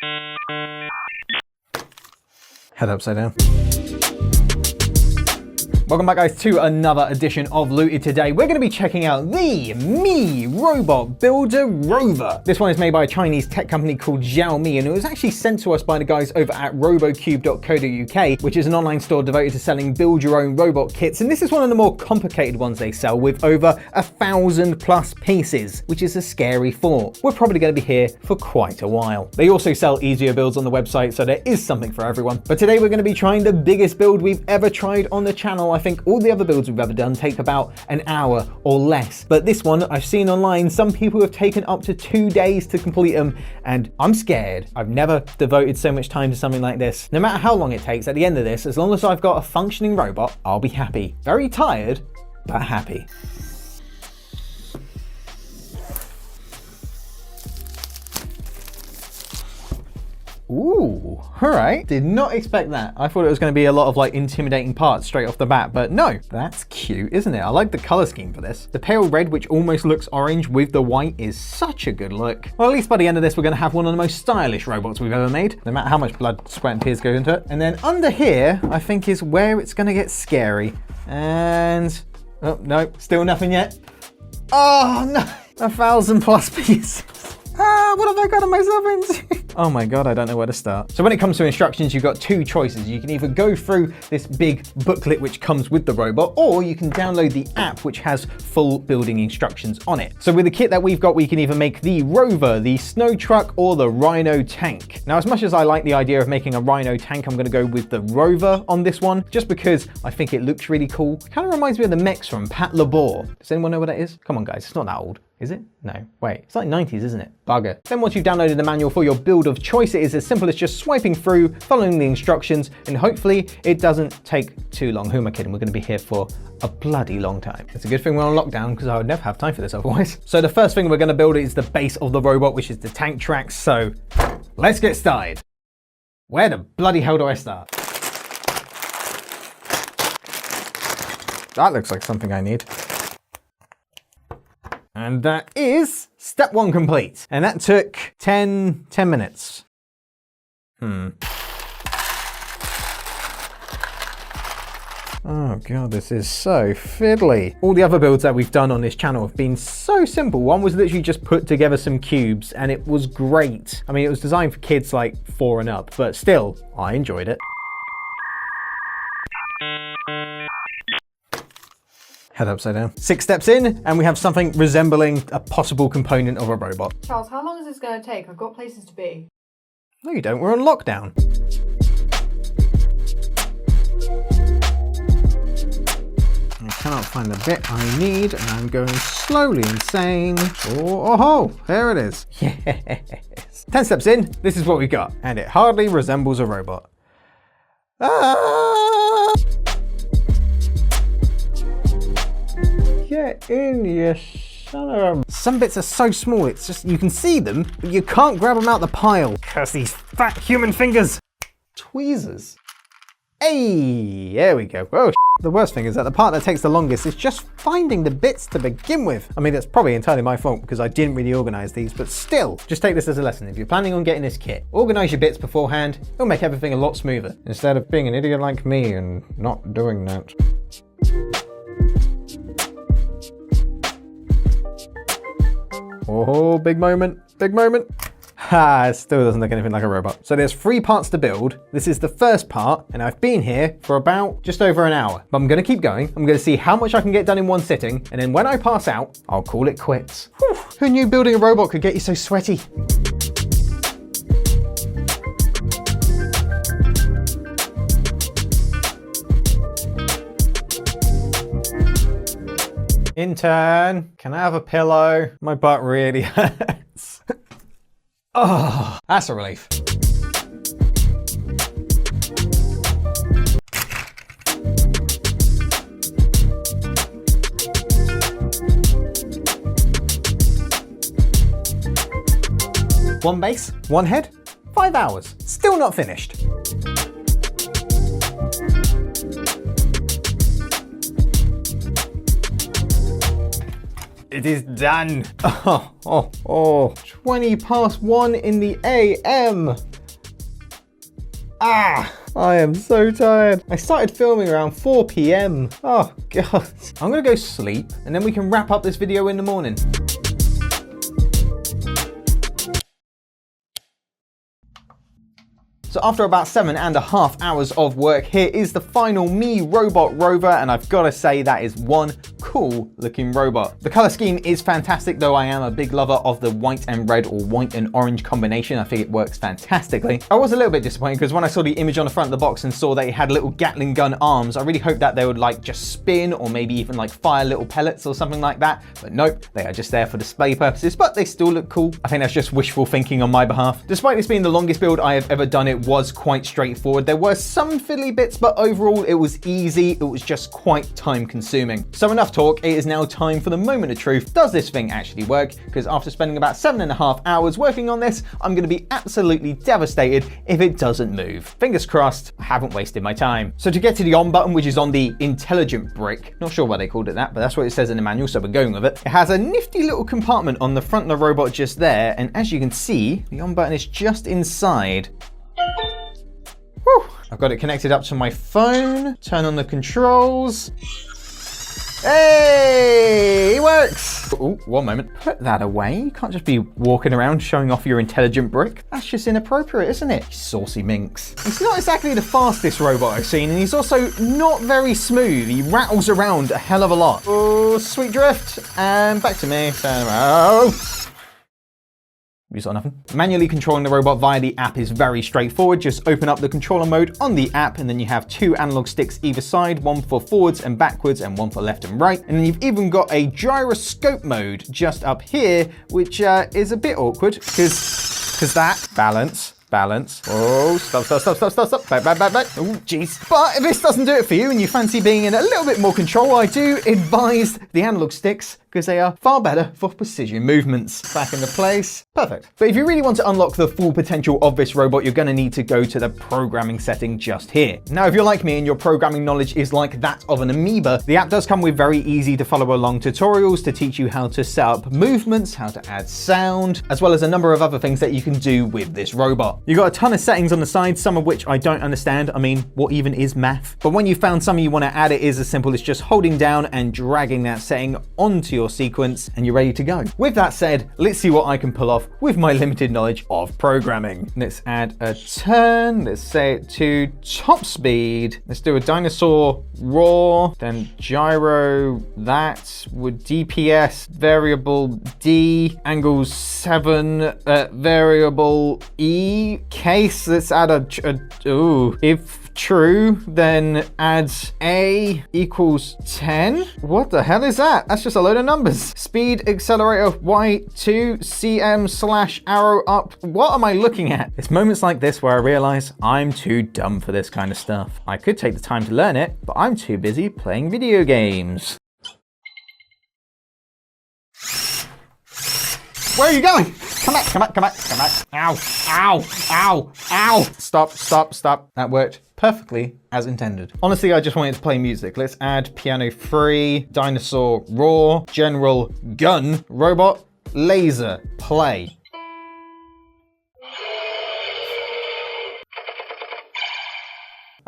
Head upside down. Welcome back, guys, to another edition of Looted. Today we're going to be checking out the Mi robot builder Rover. This one is made by a Chinese tech company called Xiaomi, and it was actually sent to us by the guys over at ROBOCUBE.co.uk, which is an online store devoted to selling build your own robot kits. And this is one of the more complicated ones they sell, with over 1,000+ pieces, which is a scary thought. We're probably going to be here for quite a while. They also sell easier builds on the website, so there is something for everyone. But today we're going to be trying the biggest build we've ever tried on the channel. I think all the other builds we've ever done take about an hour or less. But this one I've seen online, some people have taken up to 2 days to complete them, and I'm scared. I've never devoted so much time to something like this. No matter how long it takes, at the end of this, as long as I've got a functioning robot, I'll be happy. Very tired, but happy. Ooh, all right. Did not expect that. I thought it was going to be a lot of like intimidating parts straight off the bat, but no. That's cute, isn't it? I like the color scheme for this. The pale red, which almost looks orange with the white, is such a good look. Well, at least by the end of this, we're going to have one of the most stylish robots we've ever made, no matter how much blood, sweat, and tears go into it. And then under here, I think is where it's going to get scary. And, oh, no, still nothing yet. Oh, no, 1,000+ pieces. What have I gotten myself into? Oh my God, I don't know where to start. So when it comes to instructions, you've got two choices. You can either go through this big booklet which comes with the robot, or you can download the app which has full building instructions on it. So with the kit that we've got, we can either make the Rover, the snow truck, or the Rhino tank. Now, as much as I like the idea of making a Rhino tank, I'm gonna go with the Rover on this one, just because I think it looks really cool. It kind of reminds me of the mechs from Pat Labor. Does anyone know what that is? Come on, guys, it's not that old. Is it? No, wait, it's like 90s, isn't it? Bugger. Then once you've downloaded the manual for your build of choice, it is as simple as just swiping through, following the instructions, and hopefully it doesn't take too long. Who am I kidding? We're gonna be here for a bloody long time. It's a good thing we're on lockdown, because I would never have time for this otherwise. So the first thing we're gonna build is the base of the robot, which is the tank tracks. So let's get started. Where the bloody hell do I start? That looks like something I need. And that is step 1 complete. And that took 10 minutes. Oh God, this is so fiddly. All the other builds that we've done on this channel have been so simple. One was literally just put together some cubes and it was great. I mean, it was designed for kids like 4 and up, but still, I enjoyed it. Head upside down. 6 steps in, and we have something resembling a possible component of a robot. Charles, how long is this going to take? I've got places to be. No, you don't. We're on lockdown. I cannot find the bit I need, and I'm going slowly insane. Oh, there it is. Yes. 10 steps in, this is what we got, and it hardly resembles a robot. Ah! Get in, you son of a... Some bits are so small, it's just, you can see them, but you can't grab them out the pile. Curse these fat human fingers. Tweezers. Hey, there we go. Oh, the worst thing is that the part that takes the longest is just finding the bits to begin with. I mean, that's probably entirely my fault because I didn't really organize these, but still, just take this as a lesson. If you're planning on getting this kit, organize your bits beforehand. It'll make everything a lot smoother instead of being an idiot like me and not doing that. Oh, big moment, big moment. Ha, it still doesn't look anything like a robot. So there's 3 parts to build. This is the first part, and I've been here for about just over an hour. But I'm gonna keep going. I'm gonna see how much I can get done in one sitting, and then when I pass out, I'll call it quits. Whew. Who knew building a robot could get you so sweaty? Intern, can I have a pillow? My butt really hurts. Oh, that's a relief. One base, one head, 5 hours. Still not finished. It is done. 12 20 past 1 in the AM. Ah, I am so tired. I started filming around 4 PM. Oh God. I'm gonna go sleep and then we can wrap up this video in the morning. So after about 7.5 hours of work, here is the final Me Robot Rover, and I've got to say that is one cool looking robot. The color scheme is fantastic, though I am a big lover of the white and red or white and orange combination. I think it works fantastically. I was a little bit disappointed because when I saw the image on the front of the box and saw that it had little Gatling gun arms, I really hoped that they would like just spin or maybe even like fire little pellets or something like that. But nope, they are just there for display purposes, but they still look cool. I think that's just wishful thinking on my behalf. Despite this being the longest build I have ever done, it was quite straightforward. There were some fiddly bits, but overall it was easy. It was just quite time consuming. So enough talk, it is now time for the moment of truth. Does this thing actually work? Because after spending about 7.5 hours working on this, I'm going to be absolutely devastated if it doesn't move. Fingers crossed, I haven't wasted my time. So to get to the on button, which is on the intelligent brick, not sure why they called it that, but that's what it says in the manual, so we're going with it. It has a nifty little compartment on the front of the robot just there, and as you can see, the on button is just inside. Whew. I've got it connected up to my phone, turn on the controls. Hey, it works. Oh, one moment. Put that away. You can't just be walking around showing off your intelligent brick. That's just inappropriate, isn't it? You saucy minx. He's not exactly the fastest robot I've seen, and he's also not very smooth. He rattles around a hell of a lot. Oh, sweet drift. And back to me. Turn around. You saw nothing. Manually controlling the robot via the app is very straightforward. Just open up the controller mode on the app, and then you have 2 analog sticks either side, one for forwards and backwards and one for left and right. And then you've even got a gyroscope mode just up here, which is a bit awkward because that balance. Oh, stop. Back. Oh, jeez. But if this doesn't do it for you and you fancy being in a little bit more control, I do advise the analog sticks because they are far better for precision movements. Back into place. Perfect. But if you really want to unlock the full potential of this robot, you're going to need to go to the programming setting just here. Now, if you're like me and your programming knowledge is like that of an amoeba, the app does come with very easy to follow along tutorials to teach you how to set up movements, how to add sound, as well as a number of other things that you can do with this robot. You've got a ton of settings on the side, some of which I don't understand. I mean, what even is math? But when you've found something you want to add, it is as simple as just holding down and dragging that setting onto your sequence and you're ready to go. With that said, let's see what I can pull off with my limited knowledge of programming. Let's add a turn. Let's say it to top speed. Let's do a dinosaur roar, then gyro. That would DPS variable D, angles 7, variable E. Case, let's add if true, then add A equals 10. What the hell is that? That's just a load of numbers. Speed accelerator Y2 CM / arrow up. What am I looking at? It's moments like this where I realize I'm too dumb for this kind of stuff. I could take the time to learn it, but I'm too busy playing video games. Where are you going? Come back. Ow. Stop. That worked perfectly as intended. Honestly, I just wanted to play music. Let's add piano 3, dinosaur roar, general gun, robot, laser, play.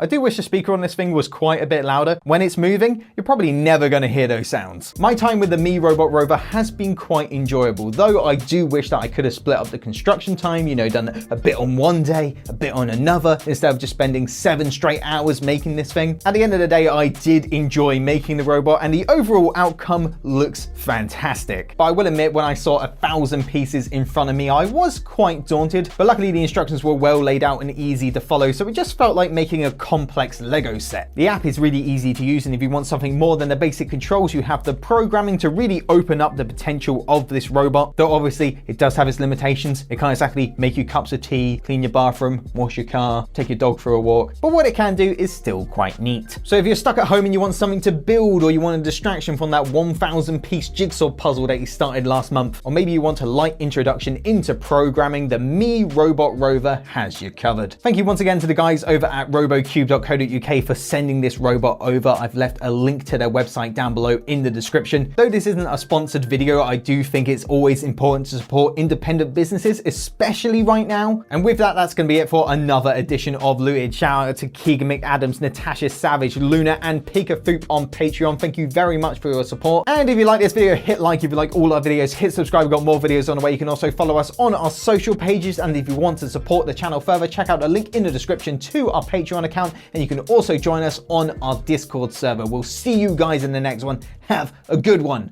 I do wish the speaker on this thing was quite a bit louder. When it's moving, you're probably never going to hear those sounds. My time with the Me Robot Rover has been quite enjoyable, though I do wish that I could have split up the construction time, done a bit on one day, a bit on another, instead of just spending 7 straight hours making this thing. At the end of the day, I did enjoy making the robot, and the overall outcome looks fantastic. But I will admit, when I saw 1,000 pieces in front of me, I was quite daunted, but luckily the instructions were well laid out and easy to follow, so it just felt like making a complex Lego set. The app is really easy to use, and if you want something more than the basic controls, you have the programming to really open up the potential of this robot, though obviously it does have its limitations. It can't exactly make you cups of tea, clean your bathroom, wash your car, take your dog for a walk, but what it can do is still quite neat. So if you're stuck at home and you want something to build, or you want a distraction from that 1,000 piece jigsaw puzzle that you started last month, or maybe you want a light introduction into programming, the Me Robot Rover has you covered. Thank you once again to the guys over at ROBOCUBE ROBOCUBE.co.uk for sending this robot over. I've left a link to their website down below in the description. Though this isn't a sponsored video, I do think it's always important to support independent businesses, especially right now. And with that, that's going to be it for another edition of Looted. Shout out to Keegan McAdams, Natasha Savage, Luna, and Pikafoop on Patreon. Thank you very much for your support. And if you like this video, hit like. If you like all our videos, hit subscribe. We've got more videos on the way. You can also follow us on our social pages. And if you want to support the channel further, check out the link in the description to our Patreon account. And you can also join us on our Discord server. We'll see you guys in the next one. Have a good one.